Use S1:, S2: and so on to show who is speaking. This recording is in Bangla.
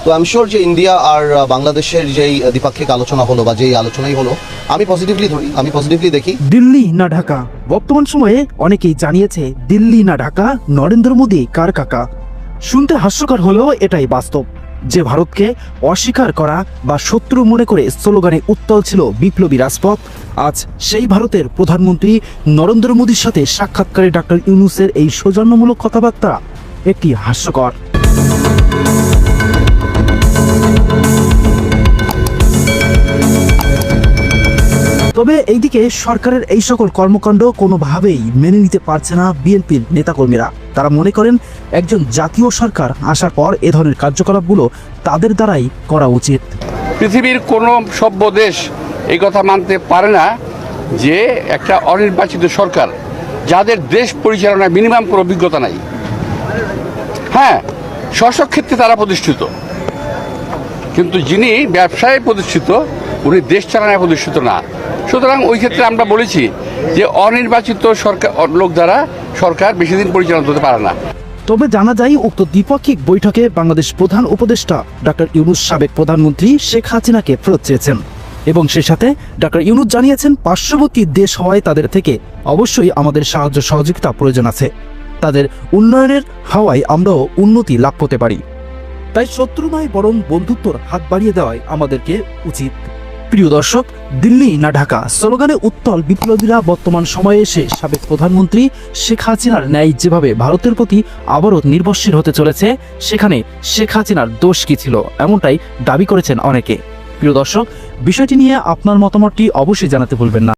S1: তো আমি শিওর যে ইন্ডিয়া আর বাংলাদেশের যেই দ্বিপাক্ষিক আলোচনা হলো বা যেই আলোচনাই হলো, আমি পজিটিভলি দেখি।
S2: দিল্লি না ঢাকা, বর্তমান সময়ে অনেকেই জানিয়েছে দিল্লি না ঢাকা, নরেন্দ্র মোদী কার কাকা। শুনতে হাস্যকর হলেও এটাই বাস্তব যে ভারতকে অস্বীকার করা বা শত্রু মনে করে স্লোগানে উত্তাল ছিল বিপ্লবী রাজপথ। আজ সেই ভারতের প্রধানমন্ত্রী নরেন্দ্র মোদীর সাথে সাক্ষাৎকারে ডক্টর ইউনূসের এই সৌজন্যমূলক কথাবার্তা একটি হাস্যকর। তবে এইদিকে সরকারের এই সকল কর্মকাণ্ড কোনোভাবেই মেনে নিতে পারছে না বিএনপির নেতাকর্মীরা। তারা মনে করেন একজন জাতীয় সরকার আসার পর এ ধরনের কার্যকলাপগুলো তাদের দ্বারাই করা উচিত।
S3: পৃথিবীর কোনো সভ্য দেশ এই কথা মানতে পারে না যে একটা অনির্বাচিত সরকার, যাদের দেশ পরিচালনায় মিনিমাম কোনো অভিজ্ঞতা নাই, হ্যাঁ শাসক ক্ষেত্রে তারা প্রতিষ্ঠিত, কিন্তু যিনি ব্যবসায় প্রতিষ্ঠিত উনি দেশ চালানায় প্রতিষ্ঠিত না। সুতরাং ওই ক্ষেত্রে আমরা বলেছি যে অনির্বাচিত সরকার লোক দ্বারা সরকার বেশি দিন পরিচালনা করতে পারে না।
S2: তবে জানা যায় উক্ত দ্বিপাক্ষিক বৈঠকে বাংলাদেশ প্রধান উপদেষ্টা ডক্টর ইউনূস সাবেক প্রধানমন্ত্রী শেখ হাসিনাকে ফেরত চেয়েছেন এবং সে সাথে ডক্টর ইউনূস জানিয়েছেন পার্শ্ববর্তী দেশ হওয়ায় তাদের থেকে অবশ্যই আমাদের সাহায্য সহযোগিতা প্রয়োজন আছে। তাদের উন্নয়নের হাওয়ায় আমরাও উন্নতি লাভ করতে পারি, তাই শত্রু নয় বরং বন্ধুত্বর হাত বাড়িয়ে দেওয়াই আমাদেরকে উচিত। প্রিয় দর্শক, দিল্লি না ঢাকা স্লোগানে উত্তাল বিপ্লবীরা বর্তমান সময়ে এসে সাবেক প্রধানমন্ত্রী শেখ হাসিনার ন্যায় যেভাবে ভারতের প্রতি আবারও নির্ভরশীল হতে চলেছে, সেখানে শেখ হাসিনার দোষ কি ছিল এমনটাই দাবি করেছেন অনেকে। প্রিয় দর্শক, বিষয়টি নিয়ে আপনার মতামতটি অবশ্যই জানাতে ভুলবেন না।